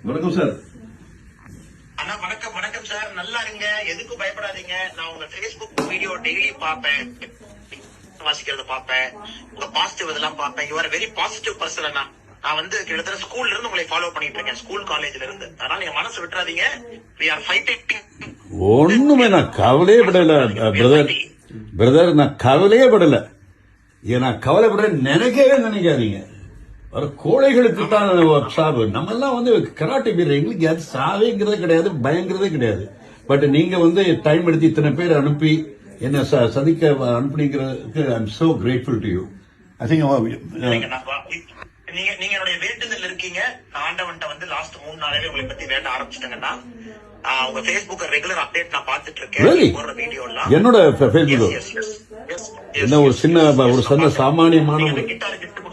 வணக்கம் சார். அண்ணா வணக்கம். வணக்கம் சார், நல்லா இருங்க, எதுக்கும் பயப்படாதீங்க. நான் உங்க Facebook வீடியோ டெய்லி பாப்பேன், வாசிக்கிறத பாப்பேன், உங்க பாசிட்டிவ் இதெல்லாம் பாப்பேன். You are very positive person அண்ணா. நான் வந்து கிட்டத்தட்ட ஸ்கூல்ல இருந்து உங்களை ஃபாலோ பண்ணிட்டு இருக்கேன், ஸ்கூல் காலேஜ்ல இருந்து. அதனால நீங்க மனசு விட்டுறாதீங்க. we are fighting. ஒண்ணுமே நான் கவலையே படல பிரதர், நான் கவலையே படல. நான் கவலைப்பட நினைக்காதீங்க. ஒரு கோழைகளுக்கு தான் சாவு. நம்ம எல்லாம் வந்து கராட்டே வீரர், எங்களுக்கு அது சாவேங்கிறது கிடையாது, பயங்கிறதே கிடையாது. பட் நீங்க வந்து டைம் எடுத்து இத்தனை பேர் அனுப்பி என்ன சதிக்க அனுப்புனீங்கிறதுக்கு I am so grateful to you. I think நீங்க என்னுடைய வேண்டுதல் இருக்கீங்க. ஆண்டவன்ட்ட வந்து லாஸ்ட் 3 நாளாவே உங்களை பத்தி வேண்ட ஆரம்பிச்சிட்டேங்கன்னா, உங்க Facebook ரெகுலர் அப்டேட் நான் பாத்துட்டு இருக்கேன். போடுற வீடியோ எல்லாம் என்னோட Facebook என்ன ஒரு சின்ன சாமானியமான கிட்டார் கிஃப்ட்